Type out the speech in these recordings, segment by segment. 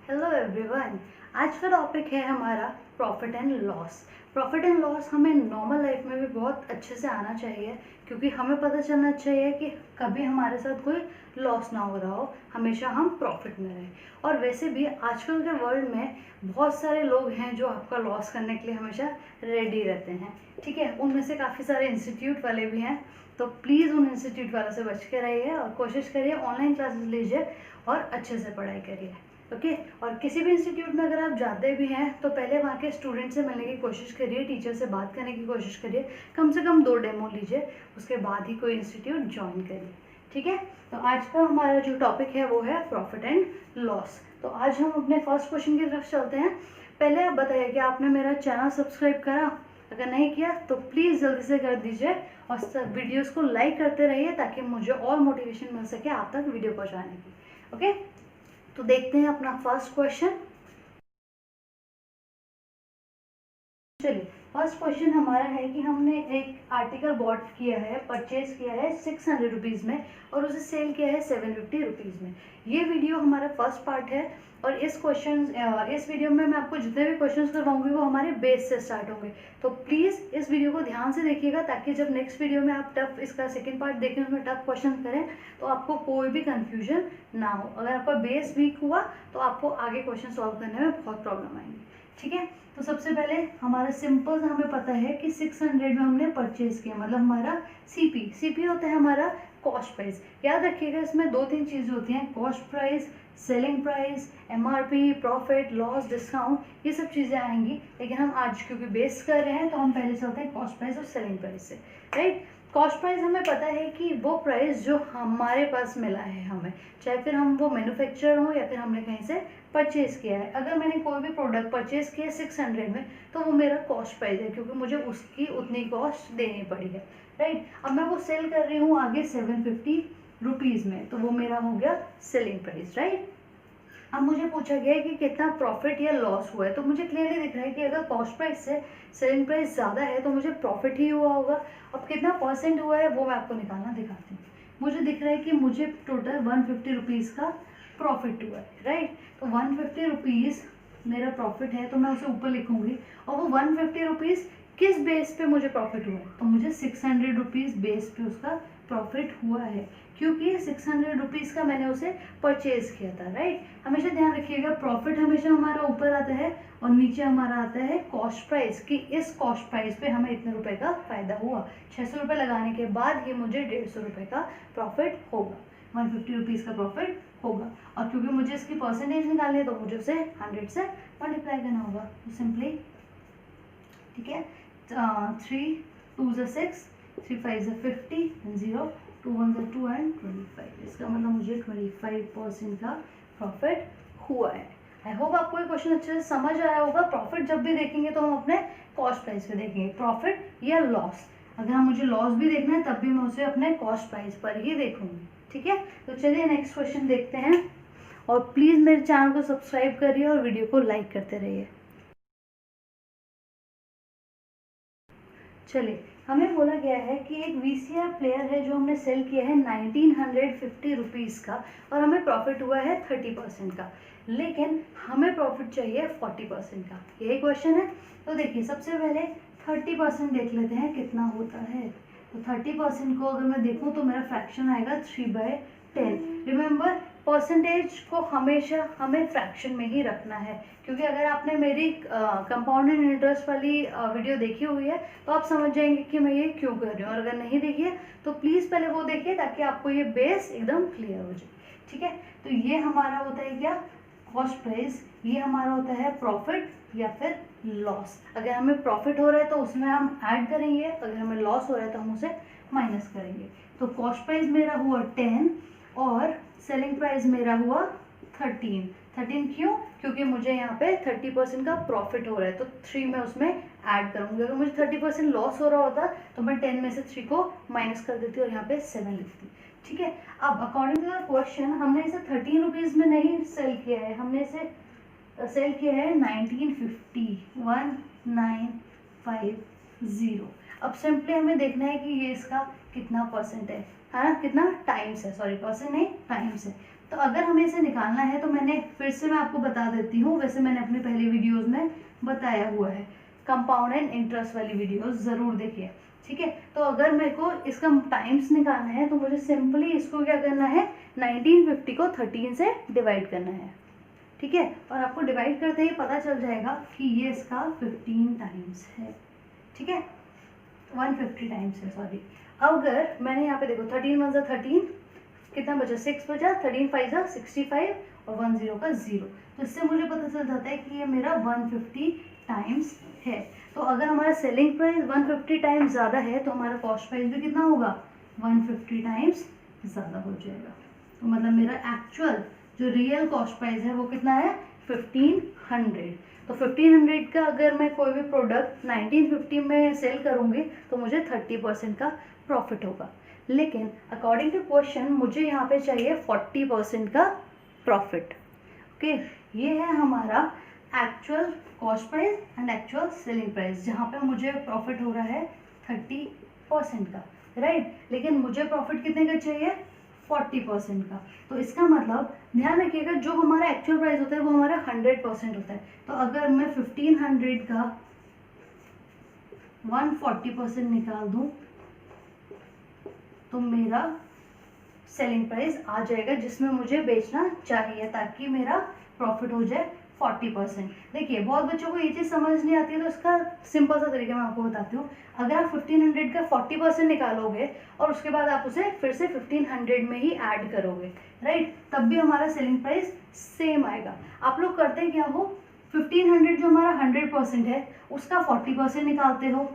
Hello everyone. आज का topic है हमारा profit and loss. Profit and loss हमें नॉर्मल लाइफ में भी बहुत अच्छे से आना चाहिए, क्योंकि हमें पता चलना चाहिए कि कभी हमारे साथ कोई लॉस ना हो रहा हो, हमेशा हम प्रॉफिट में रहें। और वैसे भी आजकल के वर्ल्ड में बहुत सारे लोग हैं जो आपका लॉस करने के लिए हमेशा रेडी रहते हैं, ठीक है। उनमें से काफ़ी सारे इंस्टीट्यूट वाले भी हैं, तो प्लीज़ उन इंस्टीट्यूट वालों से बच के रहिए और कोशिश करिए ऑनलाइन क्लासेस लीजिए और अच्छे से पढ़ाई करिए, ओके। और किसी भी इंस्टीट्यूट में अगर आप जाते भी हैं तो पहले वहाँ के स्टूडेंट से मिलने की कोशिश करिए, टीचर से बात करने की कोशिश करिए, कम से कम 2 डेमो लीजिए, उसके बाद ही कोई इंस्टीट्यूट ज्वाइन करिए, ठीक है। तो आज का हमारा जो टॉपिक है वो है प्रॉफिट एंड लॉस। तो आज हम अपने फर्स्ट क्वेश्चन की तरफ चलते हैं। पहले आप बताइए कि आपने मेरा चैनल सब्सक्राइब करा? अगर नहीं किया तो प्लीज़ जल्दी से कर दीजिए और सब वीडियोज़ को लाइक करते रहिए ताकि मुझे और मोटिवेशन मिल सके आप तक वीडियो पहुँचाने की, ओके। तो देखते हैं अपना फर्स्ट क्वेश्चन। चलिए, फर्स्ट क्वेश्चन हमारा है कि हमने एक आर्टिकल बॉट किया है, परचेज किया है 600 रुपीज़ में और उसे सेल किया है 750 रुपीज़ में। ये वीडियो हमारा फर्स्ट पार्ट है और इस वीडियो में मैं आपको जितने भी क्वेश्चंस करवाऊंगी वो हमारे बेस से स्टार्ट होंगे। तो प्लीज़ इस वीडियो को ध्यान से देखिएगा ताकि जब नेक्स्ट वीडियो में आप इसका सेकेंड पार्ट देखें, उसमें टफ क्वेश्चन करें तो आपको कोई भी कन्फ्यूजन ना हो। अगर आपका बेस वीक हुआ तो आपको आगे क्वेश्चन सॉल्व करने में बहुत प्रॉब्लम आएंगी, ठीक है। तो सबसे पहले हमारा सिंपल सा हमें पता है कि 600 में हमने परचेज किया, मतलब हमारा सीपी होता है हमारा कॉस्ट प्राइस। याद रखिएगा इसमें 2-3 चीज़ें होती हैं, cost price, selling price, MRP, profit, loss, discount, ये सब चीज़ें आएंगी। लेकिन हम आज क्योंकि बेस कर रहे हैं तो हम पहले चलते हैं कॉस्ट प्राइस और सेलिंग प्राइस से, राइट। कॉस्ट प्राइस हमें पता है कि वो प्राइस जो हमारे पास मिला है हमें, चाहे फिर हम वो मैन्युफैक्चरर हो या फिर हमने कहीं से परचेज़ किया है। अगर मैंने कोई भी प्रोडक्ट परचेज़ किया 600 में तो वो मेरा कॉस्ट प्राइस है, क्योंकि मुझे उसकी उतनी कॉस्ट देनी पड़ी है, राइट। अब मैं वो सेल कर रही हूँ आगे 750 रुपीज़ में, तो वो मेरा हो गया सेलिंग प्राइस, राइट। अब मुझे पूछा गया है कि कितना प्रॉफिट या लॉस हुआ है, तो मुझे क्लियरली दिख रहा है कि अगर कॉस्ट प्राइस से सेलिंग प्राइस ज़्यादा है तो मुझे प्रॉफिट ही हुआ होगा। अब कितना परसेंट हुआ है वो मैं आपको निकालना दिखाती हूँ। मुझे दिख रहा है कि मुझे टोटल 150 रुपीज़ का प्रॉफिट हुआ है, राइट। तो 150 रुपीज़ मेरा प्रॉफिट है तो मैं उसे ऊपर लिखूंगी। और वो 150 रुपीज़ किस बेस पे मुझे प्रॉफिट हुआ है, तो मुझे 600 रुपीज़ बेस पे उसका प्रॉफिट हुआ है, क्योंकि 600 रुपीज़ का मैंने उसे परचेज किया था, राइट। हमेशा ध्यान रखिएगा प्रॉफिट हमेशा हमारा ऊपर आता है और नीचे हमारा आता है कॉस्ट प्राइस, कि इस कॉस्ट प्राइस पे हमें इतने रुपए का फायदा हुआ। 600 रुपये लगाने के बाद ही मुझे 150 रुपये का प्रॉफिट होगा, 150 रुपीज़ का प्रॉफिट होगा। और क्योंकि मुझे इसकी परसेंटेज निकालनी है तो मुझे उसे 100 से मल्टीप्लाई करना होगा, तो सिंपली, ठीक है। 3 2 6, 3 5 50, 0 2 1 2 एंड 25। इसका मतलब मुझे 25% का प्रॉफिट हुआ है। आई होप आपको ये क्वेश्चन अच्छे से समझ आया होगा। प्रॉफिट जब भी देखेंगे तो हम अपने कॉस्ट प्राइस पे देखेंगे, प्रॉफिट या लॉस। अगर हम मुझे लॉस भी देखना है तब भी मैं उसे अपने कॉस्ट प्राइस पर ही देखूंगी, ठीक है। तो चलिए नेक्स्ट क्वेश्चन देखते हैं और प्लीज़ मेरे चैनल को सब्सक्राइब करिए और वीडियो को लाइक करते रहिए। चलिए, हमें बोला गया है कि एक वीसीआर प्लेयर है जो हमने सेल किया है 1950 रुपीज़ का और हमें प्रॉफिट हुआ है 30% का, लेकिन हमें प्रॉफिट चाहिए 40% का। यही क्वेश्चन है। तो देखिए, सबसे पहले 30% देख लेते हैं कितना होता है। तो 30% को अगर मैं देखूँ तो मेरा फ्रैक्शन आएगा 3/10। रिमेंबर, परसेंटेज को हमेशा हमें फ्रैक्शन में ही रखना है, क्योंकि अगर आपने मेरी कंपाउंडेड इंटरेस्ट वाली वीडियो देखी हुई है तो आप समझ जाएंगे कि मैं ये क्यों कर रही हूँ। और अगर नहीं देखी है तो प्लीज़ पहले वो देखिए ताकि आपको ये बेस एकदम क्लियर हो जाए, ठीक है। तो ये हमारा होता है क्या, कॉस्ट प्राइस। ये हमारा होता है प्रॉफिट या फिर लॉस। अगर हमें प्रॉफिट हो रहा है तो उसमें हम ऐड करेंगे, अगर हमें लॉस हो रहा है तो हम उसे माइनस करेंगे। तो कॉस्ट प्राइस मेरा हुआ 10 और सेलिंग प्राइस मेरा हुआ 13 क्यों, क्योंकि मुझे यहाँ पे 30% का प्रॉफिट हो रहा है तो 3 मैं उसमें ऐड करूँगी। अगर मुझे 30% लॉस हो रहा होता तो मैं 10 में से 3 को माइनस कर देती और यहाँ पे 7 लिखती, ठीक है। अब अकॉर्डिंग टू द क्वेश्चन हमने इसे 13 रुपीज़ में नहीं सेल किया है, हमने इसे सेल किया है 1950। अब सिंपली हमें देखना है कि ये इसका कितना परसेंट है ना, कितना टाइम्स है, सॉरी परसेंट नहीं टाइम्स है। तो अगर हमें इसे निकालना है तो मैंने फिर से मैं आपको बता देती हूँ, वैसे मैंने अपनी पहली वीडियोस में बताया हुआ है, कंपाउंड एंड इंटरेस्ट वाली वीडियोस ज़रूर देखिए, ठीक है। तो अगर मेरे को इसका टाइम्स निकालना है तो मुझे सिंपली इसको क्या करना है, 1950 को 13 से डिवाइड करना है, ठीक है। और आपको डिवाइड करते ही पता चल जाएगा कि ये इसका 15 टाइम्स है, ठीक है, 150 टाइम्स है, सॉरी। अगर मैंने यहाँ पे देखो 13 1 13, कितना बचा, 6 बचा, 13 5 65 और 1 0 का 0, तो इससे मुझे पता चल जाता है कि ये मेरा 150 टाइम्स है। तो अगर हमारा सेलिंग प्राइस 150 टाइम्स ज़्यादा है तो हमारा कॉस्ट प्राइस भी कितना होगा, 150 टाइम्स ज़्यादा हो जाएगा। तो मतलब मेरा एक्चुअल जो रियल कॉस्ट प्राइस है वो कितना है, 1500। तो 1500 का अगर मैं कोई भी प्रोडक्ट 1950 में सेल करूँगी तो मुझे 30% का प्रॉफिट होगा, लेकिन अकॉर्डिंग टू क्वेश्चन मुझे यहाँ पे चाहिए 40% का प्रॉफिट। ओके, ये है हमारा actual cost price and actual selling price, जहाँ पे मुझे प्रॉफिट हो रहा है 30% का, राइट। लेकिन मुझे प्रॉफिट कितने का चाहिए, 40% का। तो इसका मतलब ध्यान रखिएगा, जो हमारा एक्चुअल प्राइस होता है वो हमारा 100% होता है। तो अगर मैं 1500 का 140% निकाल दूं तो मेरा सेलिंग प्राइस आ जाएगा जिसमें मुझे बेचना चाहिए, ताकि मेरा प्रॉफिट हो जाए 40%। देखिए बहुत बच्चों को ये चीज़ समझ नहीं आती है, तो इसका सिंपल सा तरीका मैं आपको बताती हूँ। अगर आप 1500 का 40% निकालोगे और उसके बाद आप उसे फिर से 1500 में ही ऐड करोगे, राइट, तब भी हमारा सेलिंग प्राइस सेम आएगा। आप लोग करते क्या हो, 1500 जो हमारा 100% है उसका 40% निकालते हो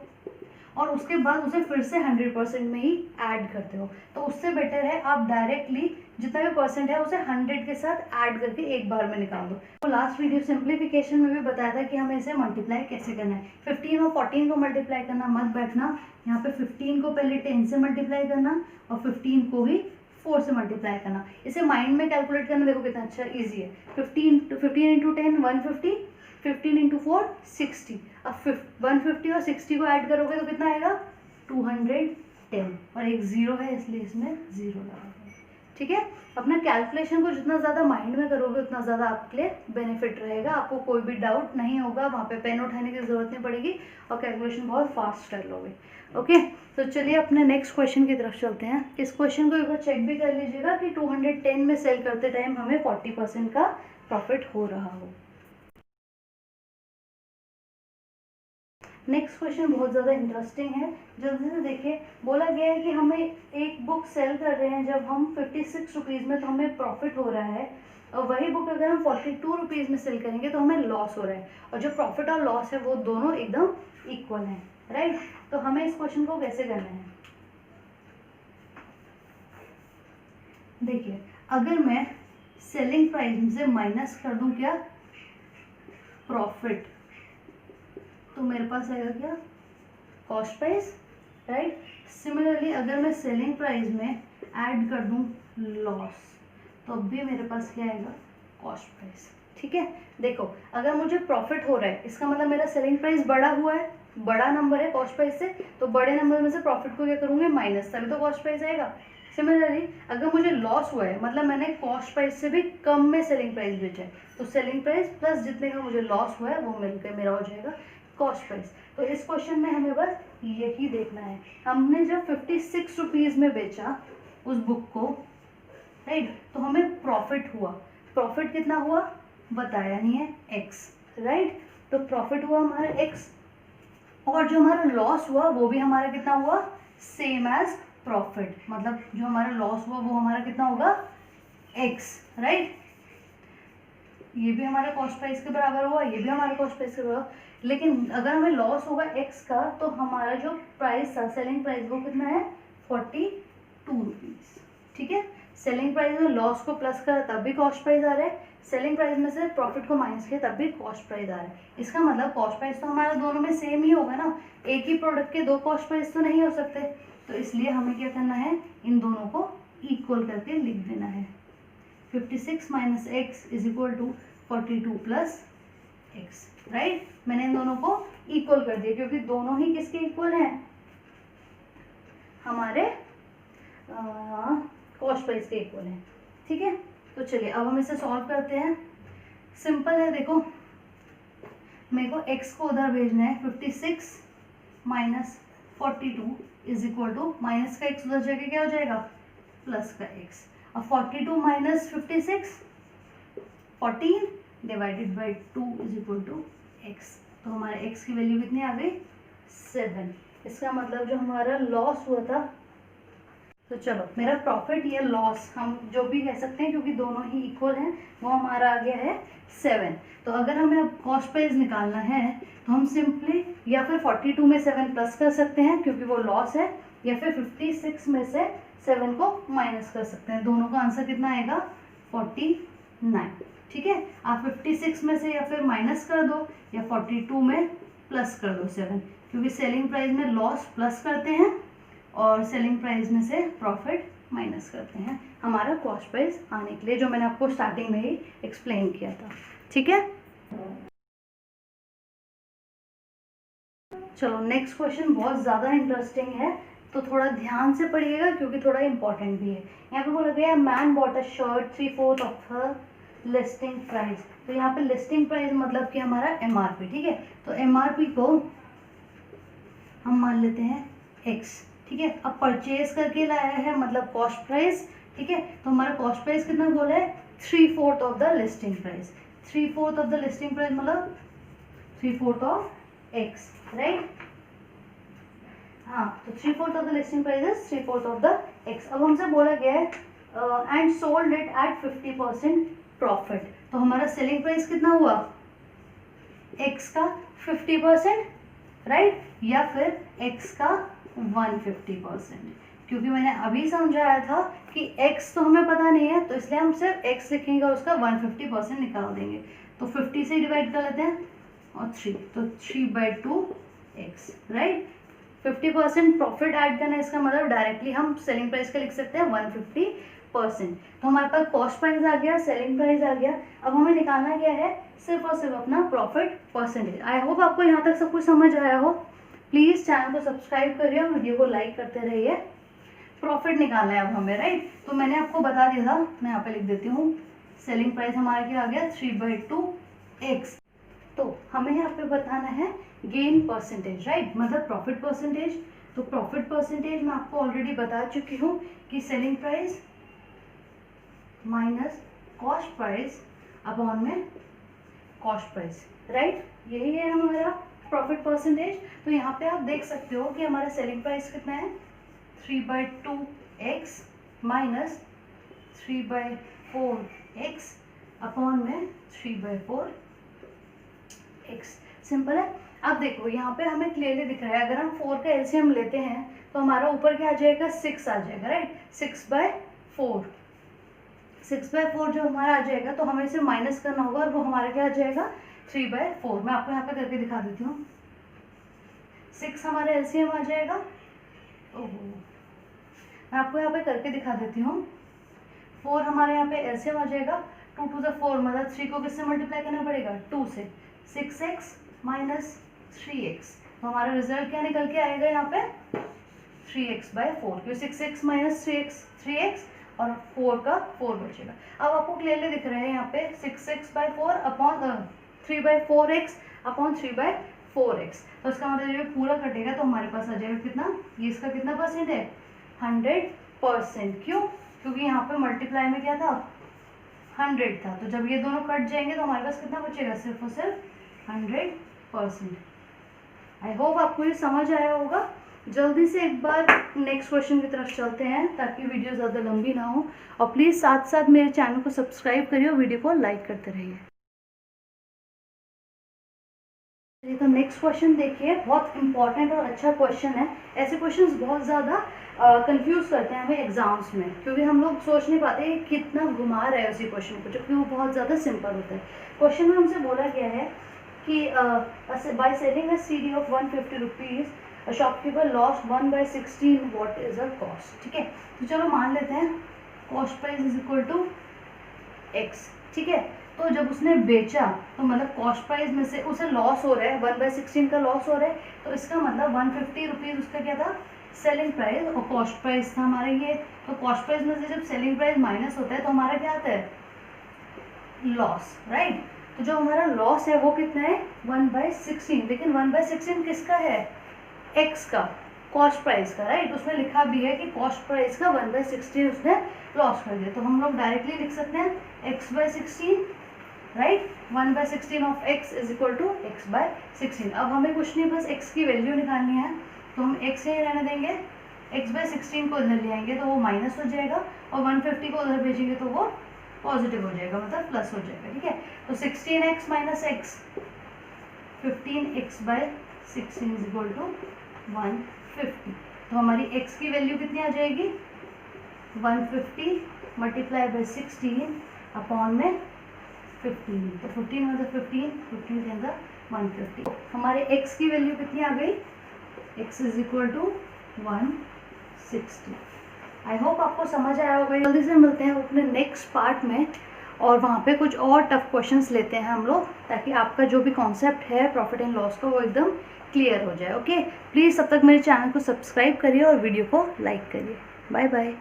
और उसके बाद उसे फिर से 100% में ही ऐड करते हो। तो उससे बेटर है आप डायरेक्टली जितना भी परसेंट है उसे 100 के साथ ऐड करके एक बार में निकाल दो। तो लास्ट वीडियो सिंप्लीफिकेशन में भी बताया था कि हमें इसे मल्टीप्लाई कैसे करना है। 15 और 14 को मल्टीप्लाई करना मत बैठना, यहाँ पे 15 को पहले 10 से मल्टीप्लाई करना और 15 को ही 4 से मल्टीप्लाई करना। इसे माइंड में कैलकुलेट करना, देखो कितना अच्छा ईजी है। 15 इंटू 10 150, 15 इंटू 4 60। अब 150 और 60 को ऐड करोगे तो कितना आएगा, 210, और एक जीरो है इसलिए इसमें जीरो लगा है, ठीक है। अपना कैलकुलेशन को जितना ज़्यादा माइंड में करोगे उतना ज़्यादा आपके लिए बेनिफिट रहेगा, आपको कोई भी डाउट नहीं होगा, वहाँ पे पेन उठाने की ज़रूरत नहीं पड़ेगी और कैलकुलेशन बहुत फास्ट कर लोगे। ओके, तो चलिए अपने नेक्स्ट क्वेश्चन की तरफ चलते हैं। इस क्वेश्चन को एक बार चेक भी कर लीजिएगा कि 210 में सेल करते टाइम हमें 40% का प्रॉफिट हो रहा हो। नेक्स्ट क्वेश्चन बहुत ज़्यादा इंटरेस्टिंग है, जल्दी से देखिए। बोला गया है कि हमें एक बुक सेल कर रहे हैं जब हम 56 रुपीज़ में, तो हमें प्रॉफिट हो रहा है, और वही बुक अगर हम 42 रुपीज़ में सेल करेंगे तो हमें लॉस हो रहा है, और जो प्रॉफिट और लॉस है वो दोनों एकदम इक्वल हैं, राइट। तो हमें इस क्वेश्चन को कैसे करना है, देखिए अगर मैं सेलिंग प्राइस से माइनस कर दूं क्या, प्रॉफिट, तो मेरे पास आएगा क्या, कॉस्ट प्राइस, राइट। सिमिलरली अगर मैं सेलिंग प्राइस में ऐड कर दूं लॉस तो अब भी मेरे पास क्या आएगा, कॉस्ट प्राइस, ठीक है। देखो अगर मुझे प्रॉफिट हो रहा है इसका मतलब मेरा सेलिंग प्राइस बढ़ा हुआ है, बड़ा नंबर है कॉस्ट प्राइस से, तो बड़े नंबर में से प्रॉफिट को क्या करूँगी, माइनस, तभी तो कॉस्ट प्राइस आएगा। सिमिलरली अगर मुझे लॉस हुआ है मतलब मैंने कॉस्ट प्राइस से भी कम में सेलिंग प्राइस बेचा है, तो सेलिंग प्राइस प्लस जितने का मुझे लॉस हुआ है वो मिलकर मेरा हो जाएगा कॉस्ट प्राइस। तो इस क्वेश्चन में हमें बस यही देखना है, हमने जब 56 रुपीज़ में बेचा उस बुक को, राइट, तो हमें प्रॉफिट हुआ, प्रॉफिट कितना हुआ बताया नहीं है, x, राइट। तो प्रॉफिट हुआ हमारा x, और जो हमारा लॉस हुआ वो भी हमारा कितना हुआ, सेम एज प्रॉफिट, मतलब जो हमारा लॉस हुआ वो हमारा कितना होगा, x, राइट। ये भी हमारे कॉस्ट प्राइस के बराबर हुआ, ये भी हमारे कॉस्ट प्राइस के बराबर, लेकिन अगर हमें लॉस होगा x का तो हमारा जो प्राइस था सेलिंग प्राइस वो कितना है, 42 रुपीज़, ठीक है। सेलिंग प्राइस में लॉस को प्लस करा तब भी कॉस्ट प्राइस आ रहा है, सेलिंग प्राइस में से प्रॉफिट को माइनस किया तब भी कॉस्ट प्राइस आ रहा है। इसका मतलब कॉस्ट प्राइस तो हमारा दोनों में सेम ही होगा ना, एक ही प्रोडक्ट के दो कॉस्ट प्राइस तो नहीं हो सकते, तो इसलिए हमें क्या करना है, इन दोनों को इक्वल करके लिख देना है। 56 minus x is equal to 42 plus x, right. मैंने इन दोनों को इक्वल कर दिया क्योंकि दोनों ही किसके इक्वल हैं, हमारे कॉस्ट प्राइस के इक्वल हैं, ठीक है। तो चलिए अब हम इसे सॉल्व करते हैं। सिंपल है, देखो मेरे को x को उधर भेजना है, 56 minus 42 is equal to, minus का x उधर जगह क्या हो जाएगा, प्लस का x। अब 42 minus 56 14 divided by 2 is equal to x। तो हमारे x की वैल्यू कितनी आ गई, 7। इसका मतलब जो हमारा लॉस हुआ था, तो चलो मेरा प्रॉफिट या लॉस हम जो भी कह सकते हैं क्योंकि दोनों ही इक्वल हैं, वो हमारा आ गया है 7। तो अगर हमें अब कॉस्ट प्राइस निकालना है तो हम सिंपली या फिर 42 में 7 प्लस कर सकते हैं क्योंकि वो लॉस है, या फिर 56 में से 7 को माइनस कर सकते हैं। दोनों का आंसर कितना आएगा, 49। ठीक है, आप 56 में से या फिर माइनस कर दो या 42 में प्लस कर दो 7, क्योंकि सेलिंग प्राइस में लॉस प्लस करते हैं और सेलिंग प्राइस में से प्रॉफिट माइनस करते हैं हमारा कॉस्ट प्राइस आने के लिए, जो मैंने आपको स्टार्टिंग में ही एक्सप्लेन किया था। ठीक है, चलो नेक्स्ट क्वेश्चन बहुत ज़्यादा इंटरेस्टिंग है, तो थोड़ा ध्यान से पढ़िएगा क्योंकि थोड़ा इंपॉर्टेंट भी है। यहाँ पे बोला गया man bought a shirt 3/4 of her listing price. तो यहाँ पे लिस्टिंग प्राइस मतलब कि हमारा MRP। ठीक है, तो MRP को हम मान लेते हैं x। ठीक है, अब परचेज करके लाया है मतलब कॉस्ट प्राइस। ठीक है, तो हमारा कॉस्ट प्राइस कितना बोला है, 3/4 of the listing price. 3/4 of the listing price मतलब 3/4 ऑफ x, राइट। हाँ, तो 3/4 of the listing price is 3/4 of the x। अब हमसे बोला गया है and sold it at 50% profit. तो हमारा सेलिंग प्राइस कितना हुआ, x का 50%, राइट, या फिर x का 150%। क्योंकि मैंने अभी समझाया था कि x तो हमें पता नहीं है, तो इसलिए हम सिर्फ x लिखेंगे, उसका 150% निकाल देंगे। तो 50 से डिवाइड कर लेते हैं और 3, तो 3/2x, राइट। 50% प्रॉफिट ऐड करना है, इसका मतलब डायरेक्टली हम सेलिंग प्राइस का लिख सकते हैं 150%। तो हमारे पास कॉस्ट प्राइस आ गया, सेलिंग प्राइस आ गया। अब हमें निकालना क्या है, सिर्फ और सिर्फ अपना प्रॉफिट परसेंटेज। आई होप आपको यहाँ तक सब कुछ समझ आया हो। प्लीज़ चैनल को सब्सक्राइब करिए और वीडियो को लाइक करते रहिए। प्रॉफिट निकालना है अब हमें, राइट। तो मैंने आपको बता दिया था, मैं यहाँ पे लिख देती हूँ, सेलिंग प्राइस हमारा क्या आ गया, 3/2x। तो हमें यहाँ पे बताना है गेन परसेंटेज, राइट, मतलब प्रॉफिट परसेंटेज। तो प्रॉफिट परसेंटेज मैं आपको ऑलरेडी बता चुकी हूँ कि selling price minus cost price upon में कॉस्ट प्राइस, राइट, यही है हमारा प्रॉफिट परसेंटेज। तो यहाँ पे आप देख सकते हो कि हमारा सेलिंग प्राइस कितना है, 3/2x माइनस 3/4x अपॉन में 3/4x। सिंपल है। अब देखो यहाँ पे हमें क्लियरली दिख रहा है, अगर हम 4 का एलसीएम लेते हैं तो हमारा ऊपर क्या आ जाएगा, 6 आ जाएगा, राइट। 6/4 जो हमारा आ जाएगा, तो हमें इसे माइनस करना होगा और वो हमारा क्या आ जाएगा, 3/4। मैं आपको यहाँ पे करके दिखा देती हूँ। 6 हमारा एलसीएम आ जाएगा, ओहो, मैं आपको यहाँ पे करके दिखा देती हूँ। 4 हमारे यहाँ पे एलसीएम आ जाएगा, 2 to the 4 मतलब 3 को किससे मल्टीप्लाई करना पड़ेगा, 2 से। 6x माइनस 3x, तो हमारा रिजल्ट क्या निकल के आएगा यहाँ पे, 3x/4, क्योंकि 6x माइनस 3x और 4 का 4 बचेगा। अब आपको क्लियरली दिख रहा है यहाँ पे 6x/4 upon 3/4x upon 3/4x। तो इसका मतलब ये पूरा कटेगा तो हमारे पास आ जाएगा कितना, ये इसका कितना परसेंट है, 100%। क्यों, क्योंकि यहाँ पे मल्टीप्लाई में क्या था, 100 था, तो जब ये दोनों कट जाएंगे तो हमारे पास कितना बचेगा, सिर्फ और सिर्फ 100%। आई होप आपको ये समझ आया होगा। जल्दी से एक बार नेक्स्ट क्वेश्चन की तरफ चलते हैं ताकि वीडियो ज़्यादा लंबी ना हो, और प्लीज़ साथ साथ मेरे चैनल को सब्सक्राइब करिए और वीडियो को लाइक करते रहिए। तो नेक्स्ट क्वेश्चन देखिए, बहुत इंपॉर्टेंट और अच्छा क्वेश्चन है। ऐसे क्वेश्चंस बहुत ज़्यादा कंफ्यूज करते हैं हमें एग्जाम्स में, क्योंकि हम लोग सोच नहीं पाते कितना घुमा रहे हैं उसी क्वेश्चन को, जबकि वो बहुत ज़्यादा सिंपल होता है। क्वेश्चन में हमसे बोला गया है कि by selling a CD of 150 rupees shopkeeper loss 1/16, what is a cost. ठीक है, तो चलो मान लेते हैं cost price is equal to x। ठीक है, तो जब उसने बेचा तो मतलब कॉस्ट प्राइस में से उसे लॉस हो रहा है, 1/16 का लॉस हो रहा है, तो इसका मतलब 150 रुपीज़ उसका क्या था, सेलिंग प्राइस, और कॉस्ट प्राइस था हमारा ये। तो कॉस्ट प्राइस में से जब सेलिंग प्राइस माइनस होता है तो हमारा क्या आता है, लॉस, राइट। तो जो हमारा लॉस है वो कितना है 1/16, लेकिन 1/16 किसका है, एक्स का, कॉस्ट प्राइस का, राइट। उसमें लिखा भी है कि कॉस्ट प्राइस का 1/16 उसने लॉस कर दिया। तो हम लोग डायरेक्टली लिख सकते हैं x/16, right. 1/16 of x is equal to x/16। अब हमें कुछ नहीं, बस x की वैल्यू निकालनी है, तो हम x से ही रहने देंगे, x/16 को इधर ले आएंगे तो वो माइनस हो जाएगा, और 150 को उधर भेजेंगे तो वो पॉजिटिव हो जाएगा, मतलब प्लस हो जाएगा, ठीक है। तो 16x minus x, 15x/16 is equal to 150। तो हमारी x की वैल्यू कितनी आ जाएगी 150 मल्टीप्लाई बाई 16 अपॉन में 15। तो 15 में 15, 15 के अंदर 150। हमारे x की वैल्यू कितनी आ गई, x is equal to 160। I hope आपको समझ आया होगा। जल्दी से मिलते हैं अपने नेक्स्ट पार्ट में, और वहाँ पे कुछ और टफ क्वेश्चंस लेते हैं हम लोग, ताकि आपका जो भी कॉन्सेप्ट है प्रॉफिट एंड लॉस का वो एकदम क्लियर हो जाए। ओके, प्लीज़ तब तक मेरे चैनल को सब्सक्राइब करिए और वीडियो को लाइक करिए। Bye bye.